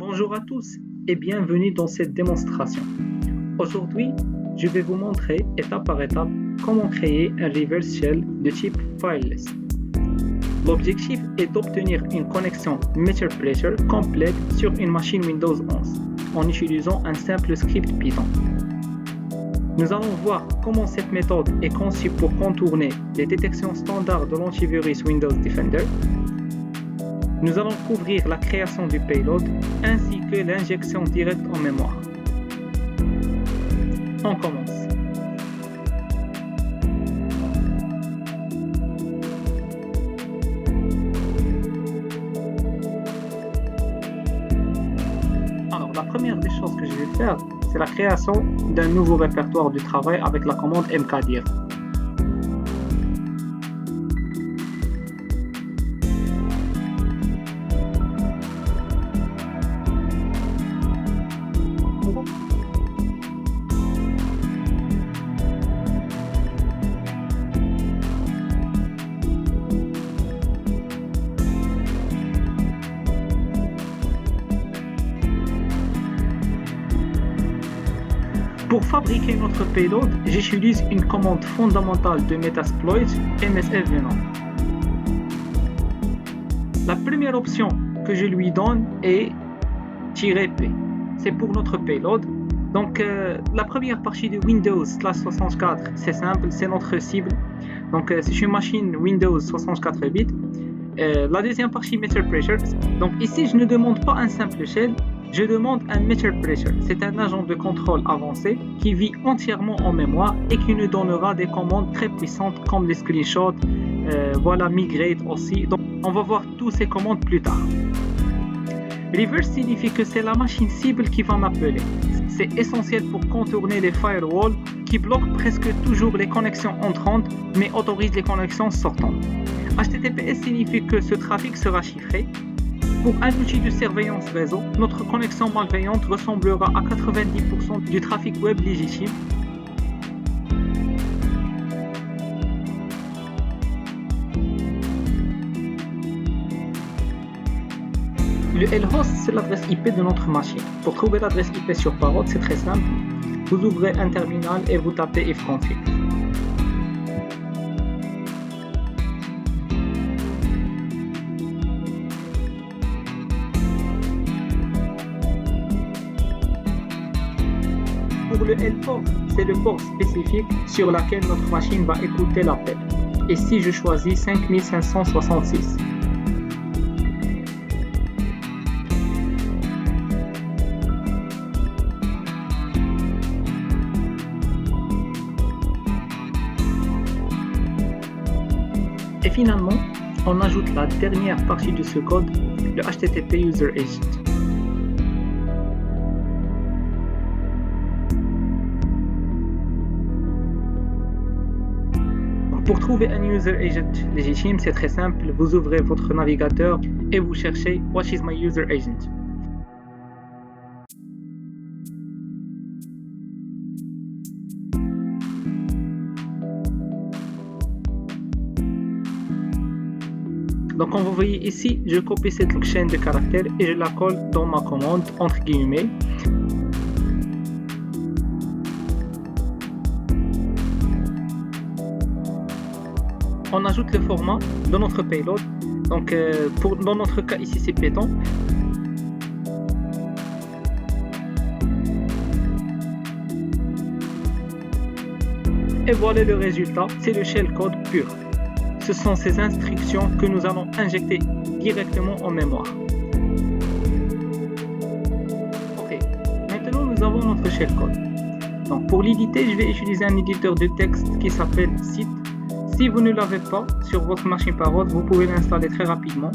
Bonjour à tous et bienvenue dans cette démonstration. Aujourd'hui, je vais vous montrer étape par étape comment créer un reverse shell de type fileless. L'objectif est d'obtenir une connexion MeterPressure complète sur une machine Windows 11 en utilisant un simple script Python. Nous allons voir comment cette méthode est conçue pour contourner les détections standards de l'antivirus Windows Defender. Nous allons couvrir la création du payload ainsi que l'injection directe en mémoire. On commence. Alors, la première des choses que je vais faire, c'est la création d'un nouveau répertoire du travail avec la commande mkdir. Pour fabriquer notre payload, j'utilise une commande fondamentale de Metasploit, msfvenom. La première option que je lui donne est -p. C'est pour notre payload. Donc la première partie de Windows /64, c'est simple, c'est notre cible. Donc c'est une machine Windows 64 bits. La deuxième partie MeterPressure. Donc ici, je ne demande pas un simple shell. Je demande un MeterPressure. C'est un agent de contrôle avancé qui vit entièrement en mémoire et qui nous donnera des commandes très puissantes comme les screenshots, migrate aussi. Donc on va voir toutes ces commandes plus tard. Reverse signifie que c'est la machine cible qui va m'appeler. C'est essentiel pour contourner les firewalls qui bloquent presque toujours les connexions entrantes mais autorisent les connexions sortantes. HTTPS signifie que ce trafic sera chiffré. Pour un outil de surveillance réseau, notre connexion malveillante ressemblera à 90% du trafic web légitime. Le lhost, c'est l'adresse IP de notre machine. Pour trouver l'adresse IP sur parole, c'est très simple. Vous ouvrez un terminal et vous tapez ifconfig. Pour le L-port, c'est le port spécifique sur lequel notre machine va écouter l'appel. Ici, je choisis 5566. Et finalement, on ajoute la dernière partie de ce code, le HTTP User Agent. Pour trouver un user agent légitime, c'est très simple. Vous ouvrez votre navigateur et vous cherchez What is my user agent? Donc, comme vous voyez ici, je copie cette chaîne de caractères et je la colle dans ma commande entre guillemets. On ajoute le format de notre payload. Donc, dans notre cas ici, c'est Python. Et voilà le résultat, c'est le shellcode pur. Ce sont ces instructions que nous allons injecter directement en mémoire. Ok, maintenant nous avons notre shellcode. Donc, pour l'éditer, je vais utiliser un éditeur de texte qui s'appelle Cite. Si vous ne l'avez pas sur votre machine parole, vous pouvez l'installer très rapidement.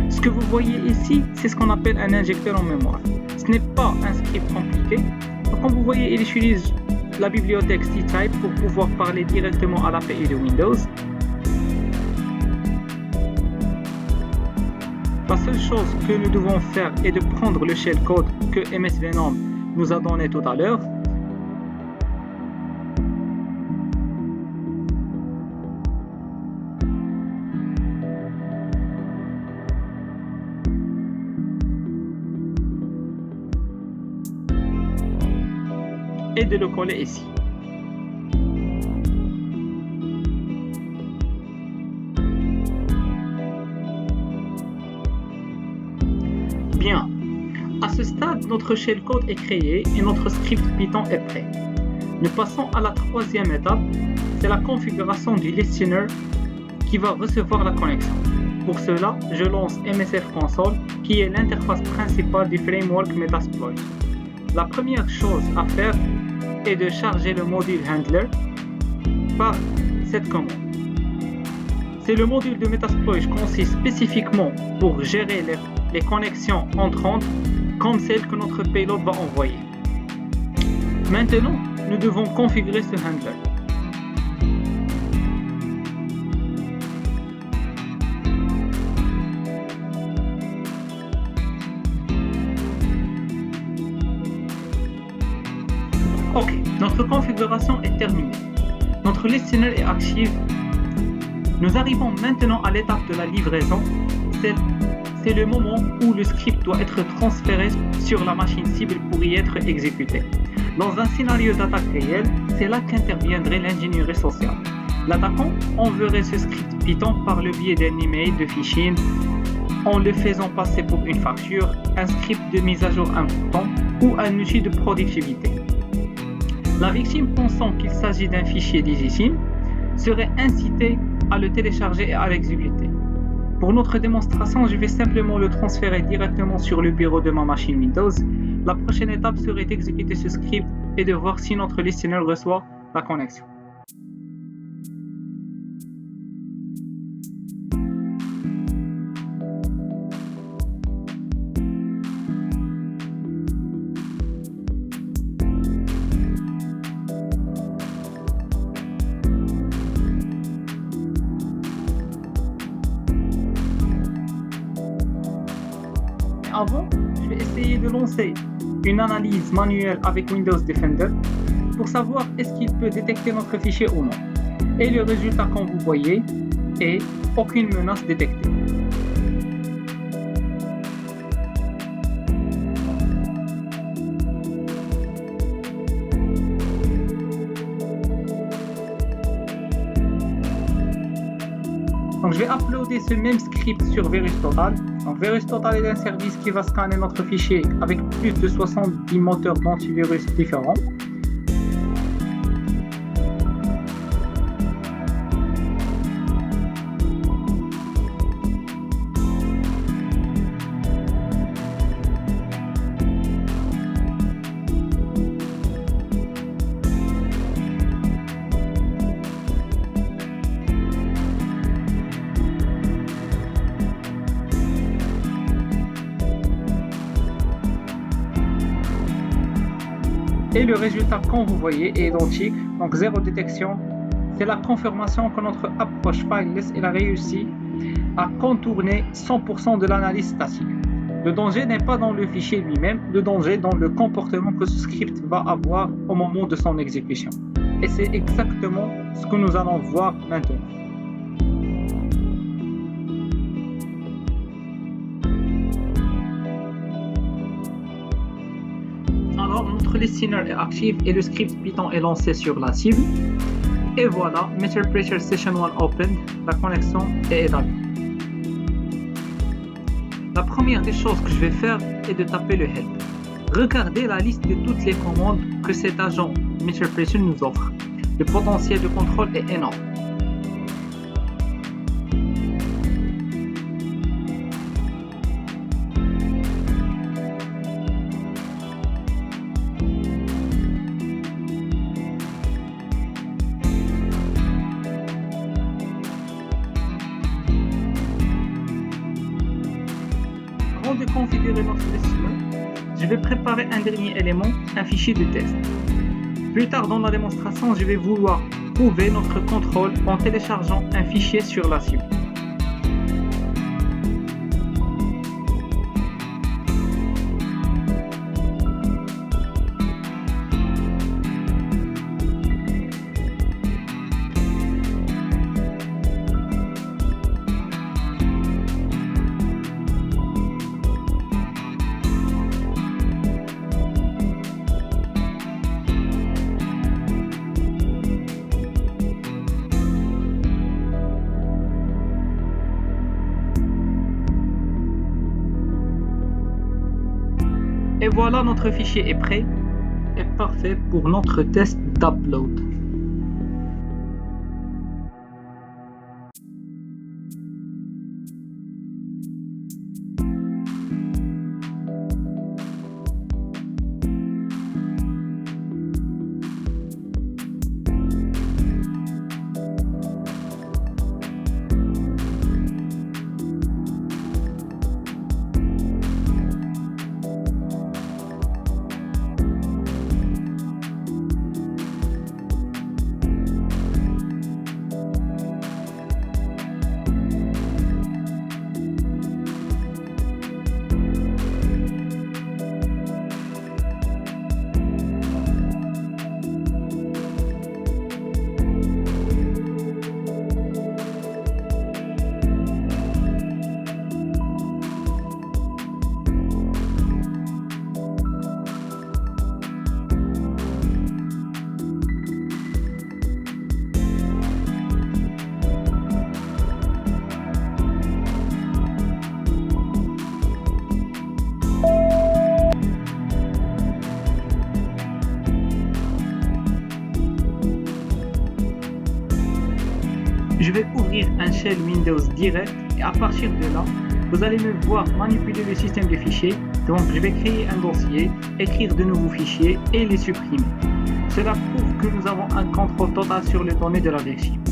Ce que vous voyez ici, c'est ce qu'on appelle un injecteur en mémoire. Ce n'est pas un script compliqué. Donc, comme vous voyez, il utilise la bibliothèque ctype pour pouvoir parler directement à l'API de Windows. La seule chose que nous devons faire est de prendre le shellcode que msvenom nous a donné tout à l'heure. Et de le coller ici. Bien. À ce stade, notre shellcode est créé et notre script Python est prêt. Nous passons à la troisième étape, c'est la configuration du listener qui va recevoir la connexion. Pour cela, je lance MSF Console qui est l'interface principale du framework Metasploit. La première chose à faire est de charger le module Handler par cette commande. C'est le module de Metasploit conçu spécifiquement pour gérer les connexions entrantes comme celles que notre payload va envoyer. Maintenant, nous devons configurer ce handler. Ok, notre configuration est terminée. Notre listener est actif. Nous arrivons maintenant à l'étape de la livraison. C'est le moment où le script doit être transféré sur la machine cible pour y être exécuté. Dans un scénario d'attaque réel, c'est là qu'interviendrait l'ingénierie sociale. L'attaquant enverrait ce script Python par le biais d'un email de phishing en le faisant passer pour une facture, un script de mise à jour important ou un outil de productivité. La victime, pensant qu'il s'agit d'un fichier légitime, serait incitée à le télécharger et à l'exécuter. Pour notre démonstration, je vais simplement le transférer directement sur le bureau de ma machine Windows. La prochaine étape serait d'exécuter ce script et de voir si notre listener reçoit la connexion. Avant, je vais essayer de lancer une analyse manuelle avec Windows Defender pour savoir est-ce qu'il peut détecter notre fichier ou non. Et le résultat, comme vous voyez, est aucune menace détectée. Donc, je vais uploader ce même script sur VirusTotal. Donc, VirusTotal est un service qui va scanner notre fichier avec plus de 70 moteurs d'antivirus différents. Et le résultat, comme vous voyez, est identique, donc zéro détection. C'est la confirmation que notre approche fileless a réussi à contourner 100% de l'analyse statique. Le danger n'est pas dans le fichier lui-même, le danger est dans le comportement que ce script va avoir au moment de son exécution. Et c'est exactement ce que nous allons voir maintenant. Alors, notre listener est actif et le script Python est lancé sur la cible. Et voilà, Meter Pressure Session 1 opened, la connexion est établie. La première des choses que je vais faire est de taper le help. Regardez la liste de toutes les commandes que cet agent Meter Pressure nous offre. Le potentiel de contrôle est énorme. Avant de configurer notre listener, je vais préparer un dernier élément, un fichier de test. Plus tard dans la démonstration, je vais vouloir prouver notre contrôle en téléchargeant un fichier sur la cible. Et voilà, notre fichier est prêt et parfait pour notre test d'upload. Je vais ouvrir un shell Windows direct et à partir de là, vous allez me voir manipuler le système de fichiers. Donc je vais créer un dossier, écrire de nouveaux fichiers et les supprimer. Cela prouve que nous avons un contrôle total sur les données de la victime.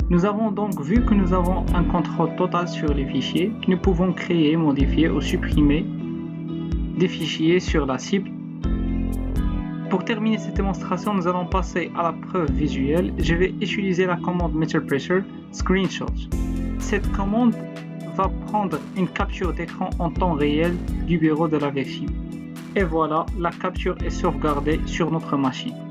Nous avons donc vu que nous avons un contrôle total sur les fichiers. Nous pouvons créer, modifier ou supprimer des fichiers sur la cible. Pour terminer cette démonstration, nous allons passer à la preuve visuelle. Je vais utiliser la commande MeterPressure Screenshot. Cette commande va prendre une capture d'écran en temps réel du bureau de la victime. Et voilà, la capture est sauvegardée sur notre machine.